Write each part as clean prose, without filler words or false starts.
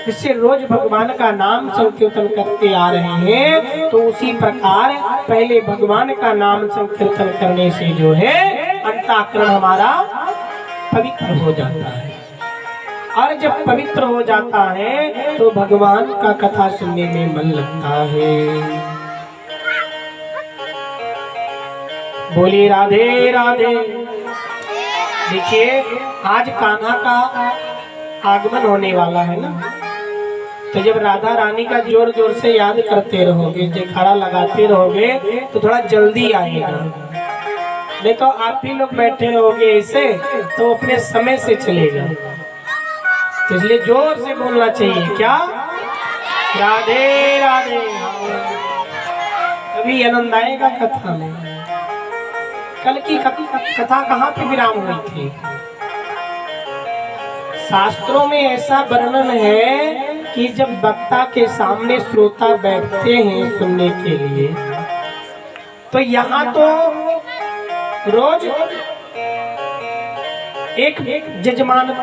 जिससे रोज भगवान का नाम संकीर्तन करते आ रहे हैं, तो उसी प्रकार पहले भगवान का नाम संकीर्तन करने से जो है अंतःकरण हमारा पवित्र हो जाता है। और जब पवित्र हो जाता है तो भगवान का कथा सुनने में मन लगता है। बोलिए राधे राधे। देखिए आज कान्हा का आगमन होने वाला है ना, तो जब राधा रानी का जोर जोर से याद करते रहोगे, जयकारा लगाते रहोगे तो थोड़ा जल्दी आएगा। नहीं तो आप भी लोग बैठे रहोगे ऐसे तो अपने समय से चलेगा। तो इसलिए जोर से बोलना चाहिए, क्या राधे राधे। तभी आनंद आएगा कथा में। कल की कथा कहाँ पे विराम हुई थी? शास्त्रों में ऐसा वर्णन है कि जब वक्ता के सामने श्रोता बैठते हैं सुनने के लिए, तो यहाँ तो रोज एक जजमान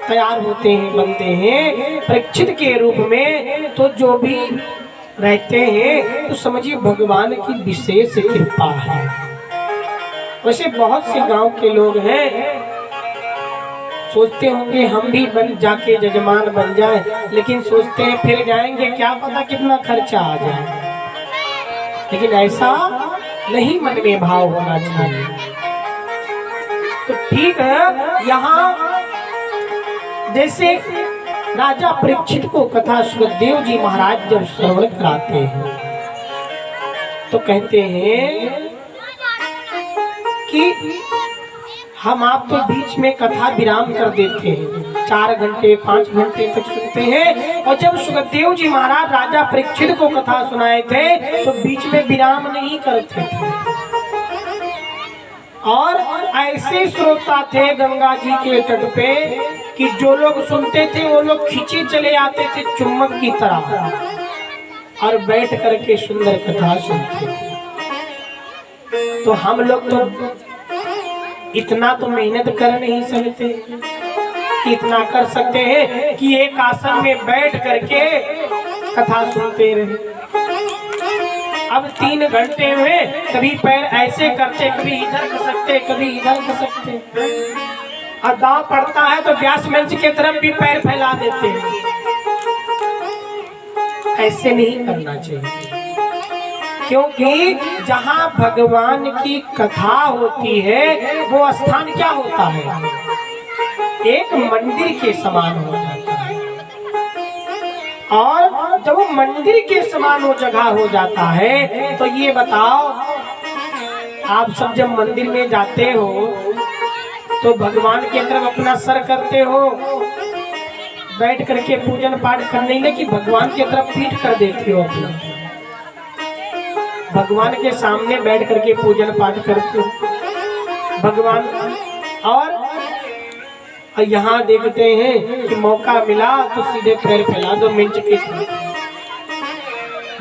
तैयार होते हैं, बनते हैं परीक्षित के रूप में। तो जो भी रहते हैं तो समझिए भगवान की विशेष कृपा है। वैसे बहुत से गांव के लोग हैं, सोचते होंगे हम भी जाके जजमान बन जाए, लेकिन सोचते हैं फिर जाएंगे क्या पता कितना खर्चा आ जाए। लेकिन ऐसा नहीं मन में भाव होना चाहिए। तो ठीक है, यहाँ जैसे राजा परीक्षित को कथा सुखदेव जी महाराज जब श्रवण कराते हैं तो कहते हैं कि हम आप तो बीच में कथा विराम कर देते हैं, 4 घंटे 5 घंटे तक सुनते हैं। और जब सुखदेव जी महाराज राजा परीक्षित को कथा सुनाए थे तो बीच में विराम नहीं करते थे। और ऐसे श्रोता थे गंगा जी के तट पे कि जो लोग सुनते थे वो लोग खींचे चले आते थे चुम्बक की तरह और बैठ करके सुंदर कथा सुनते थे। तो हम लोग तो इतना तो मेहनत कर नहीं सकते, इतना कर सकते हैं कि एक आसन में बैठ करके कथा सुनते रहे। अब 3 घंटे में कभी पैर ऐसे करते, कभी इधर खसकते, कभी इधर खसकते, और दांव पड़ता है तो व्यास मंच के तरफ भी पैर फैला देते हैं। ऐसे नहीं करना चाहिए, क्योंकि जहाँ भगवान की कथा होती है वो स्थान क्या होता है? एक मंदिर के समान हो जाता है। और जब वो मंदिर के समान वो जगह हो जाता है तो ये बताओ, आप सब जब मंदिर में जाते हो तो भगवान की तरफ अपना सर करते हो, बैठ करके पूजन पाठ करने में, कि भगवान की तरफ पीठ कर देते हो अपना? भगवान के सामने बैठ करके पूजन पाठ करते हो भगवान। और यहाँ देखते हैं कि मौका मिला तो सीधे पैर फैला दो मंच के।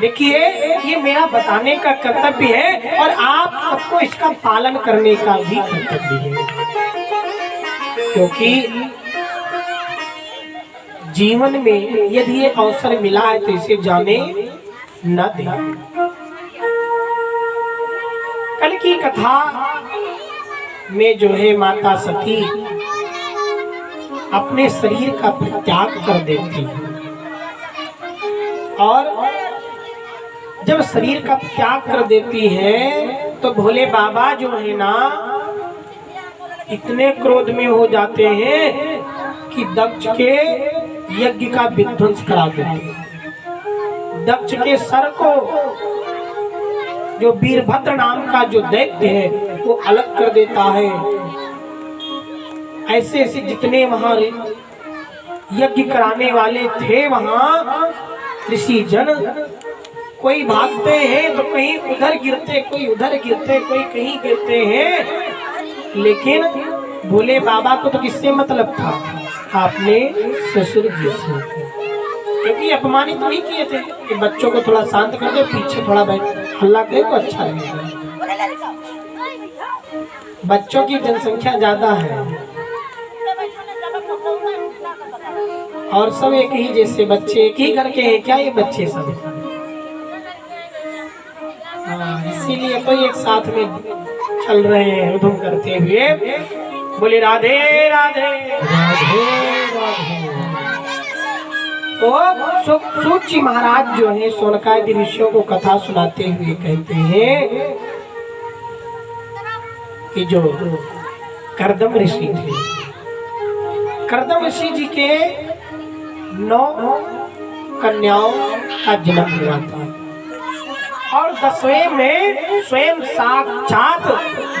देखिए ये मेरा बताने का कर्तव्य है और आप सबको इसका पालन करने का भी कर्तव्य है, क्योंकि जीवन में यदि ये अवसर मिला है तो इसे जाने न दें। कल की कथा में जो है माता सती अपने शरीर का परित्याग कर देती है, और जब शरीर का त्याग कर देती है तो भोले बाबा जो है ना इतने क्रोध में हो जाते हैं कि दक्ष के यज्ञ का विध्वंस करा देते हैं। दक्ष के सर को जो वीरभद्र नाम का जो दैत्य है वो अलग कर देता है। ऐसे ऐसे जितने वहां यज्ञ कराने वाले थे वहां ऋषि जन, कोई भागते हैं तो कहीं उधर गिरते, कोई उधर गिरते, कोई कहीं गिरते हैं। लेकिन भोले बाबा को तो किससे मतलब था? आपने ससुर जी से, क्योंकि अपमानित तो नहीं किए थे कि बच्चों को थोड़ा शांत कर दो, पीछे थोड़ा बैठ हल्ला करे तो अच्छा लगेगा। बच्चों की जनसंख्या ज्यादा है और सब एक ही जैसे बच्चे, एक ही घर के हैं क्या ये बच्चे सब? हाँ, इसीलिए तो एक साथ में चल रहे हैं उधम करते हुए। बोले राधे राधे राधे राधे। तो सूत जी महाराज जो है शौनकादि ऋषियों को कथा सुनाते हुए कहते हैं कि जो कर्दम ऋषि थे, कर्दम ऋषि जी के 9 कन्याओं का जन्म हुआ था और 10वें में स्वयं साक्षात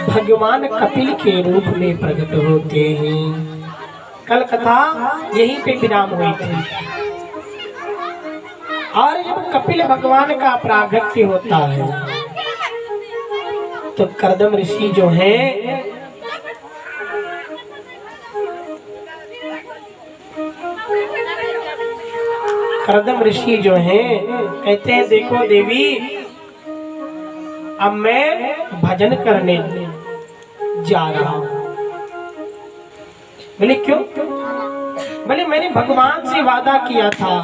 भगवान कपिल के रूप में प्रकट होते हैं। कल कथा यहीं पे विराम हुई थी और जब कपिल भगवान का प्रागट्य होता है तो कर्दम ऋषि जो है कर्दम ऋषि जो है कहते हैं देखो देवी, अब मैं भजन करने जा रहा हूं। बोले क्यों? बोले मैंने भगवान से वादा किया था,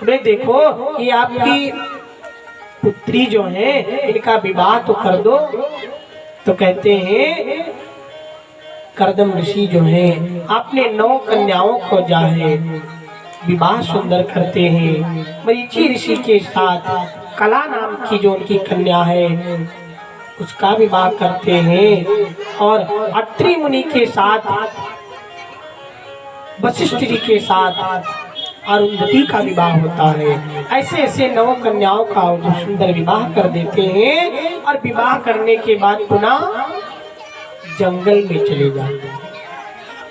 बोले देखो ये आपकी पुत्री जो है इनका विवाह तो कर दो। तो कहते हैं कर्दम ऋषि जो है आपने 9 कन्याओं को जो है विवाह सुंदर करते हैं। मरीचि ऋषि के साथ कला नाम की जो उनकी कन्या है उसका विवाह करते हैं और अत्रि मुनि के साथ वशिष्ठ जी के साथ अरुंधति का विवाह होता है। ऐसे ऐसे 9 कन्याओं का जो सुंदर विवाह कर देते हैं और विवाह करने के बाद पुनः जंगल में चले जाते हैं।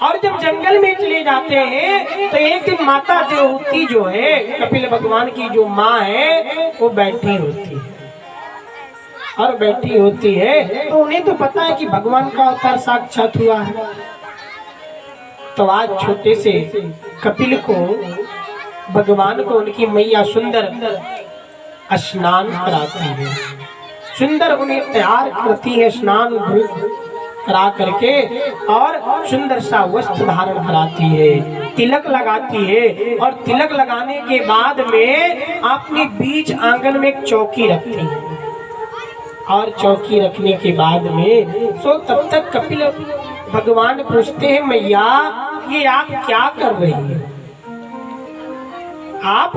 और जब जंगल में चले जाते हैं तो एक दिन माता देवहूति जो है कपिल भगवान की जो माँ है वो बैठी होती है और बैठी होती है तो उन्हें तो पता है कि भगवान का अवतार साक्षात हुआ है। तो आज छोटे से कपिल को भगवान को उनकी मैया सुंदर स्नान कराती है, सुंदर उन्हें तैयार करती है स्नान करा करके और सुंदर सा वस्त्र धारण कराती है, तिलक लगाती है और तिलक लगाने के बाद में अपने बीच आंगन में एक चौकी रखती है और चौकी रखने के बाद में सो तब तक कपिल भगवान पूछते हैं मैया ये आप क्या कर रही है? आप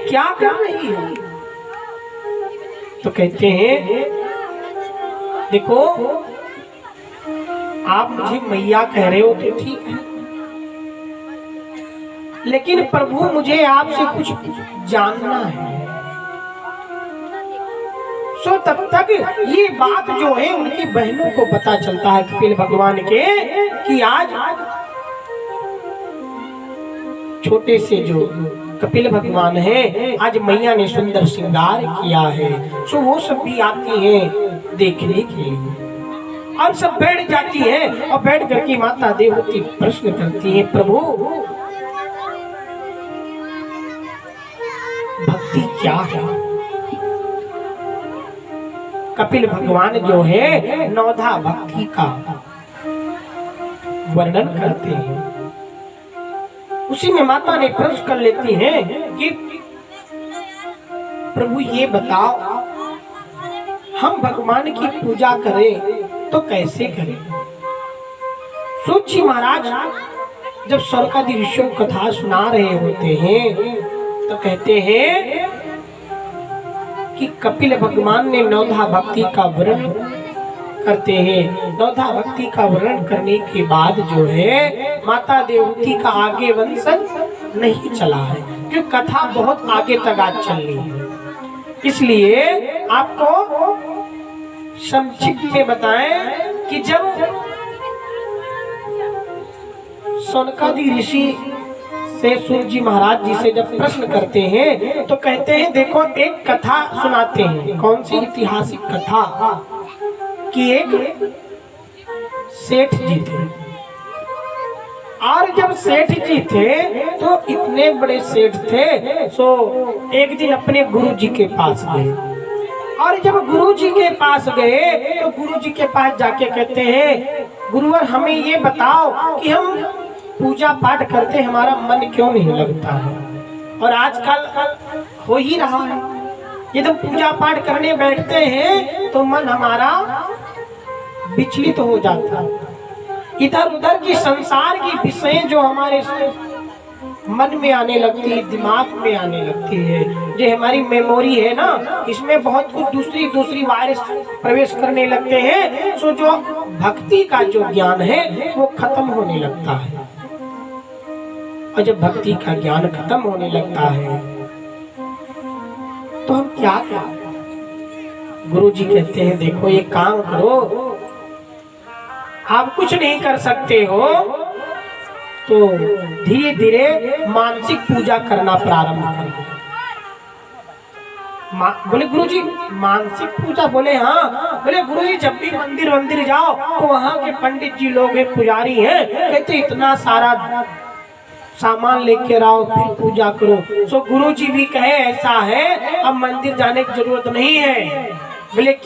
क्या कर रही है? तो कहते हैं देखो आप मुझे मैया कह रहे हो तो ठीक है, लेकिन प्रभु मुझे आपसे कुछ जानना है। सो तब तक ये बात जो है उनकी बहनों को पता चलता है कपिल भगवान के कि आज छोटे से जो कपिल भगवान है आज मैया ने सुंदर श्रृंगार किया है। सो वो सब भी आती हैं देखने के लिए और सब बैठ जाती है और बैठ करके माता देवहूति प्रश्न करती है प्रभु भक्ति क्या है? कपिल भगवान जो है 9धा भक्ति का वर्णन करते हैं। उसी में माता ने प्रश्न कर लेती हैं कि प्रभु ये बताओ हम भगवान की पूजा करें तो कैसे करें? सूत जी महाराज जब शौनकादि ऋषियों को कथा सुना रहे होते हैं तो कहते हैं कि कपिल भगवान ने 9धा भक्ति का वर्णन करते हैं। 9धा भक्ति का वर्णन करने के बाद जो है माता देवहूति का आगे वंशन नहीं चला है क्योंकि कथा बहुत आगे तक आज चल रही है, इसलिए आपको संक्षिप्त में बताएं कि जब शौनकादि ऋषि से सूत जी महाराज जी से जब प्रश्न करते हैं तो कहते हैं देखो एक कथा सुनाते हैं। कौन सी? ऐतिहासिक कथा कि एक सेठ जी थे और जब सेठ जी थे तो इतने बड़े सेठ थे सो एक दिन अपने गुरु जी के पास गए और जब गुरु जी के पास गए तो गुरु जी के पास जाके कहते हैं गुरुवर हमें ये बताओ कि हम पूजा पाठ करते हमारा मन क्यों नहीं लगता है? और आजकल हो ही रहा है, ये तो पूजा पाठ करने बैठते हैं तो मन हमारा विचलित हो जाता है, इधर उधर की संसार की विषय जो हमारे मन में आने लगती है, दिमाग में आने लगती है। जो हमारी मेमोरी है ना, इसमें बहुत कुछ दूसरी दूसरी वायरस प्रवेश करने लगते हैं, सो जो भक्ति का जो ज्ञान है वो खत्म होने लगता है। और जब भक्ति का ज्ञान खत्म होने लगता है तो हम क्या करें? गुरु जी कहते हैं देखो ये काम करो, आप कुछ नहीं कर सकते हो तो धीरे धीरे मानसिक पूजा करना प्रारंभ करो। बोले गुरु जी मानसिक पूजा? बोले हाँ। बोले गुरु जी जब भी मंदिर जाओ तो वहाँ के पंडित जी लोग हैं, पुजारी हैं, कहते इतना सारा सामान लेके आओ फिर पूजा करो। सो गुरु जी भी कहे ऐसा है, अब मंदिर जाने की जरूरत नहीं है। बोले क्यों?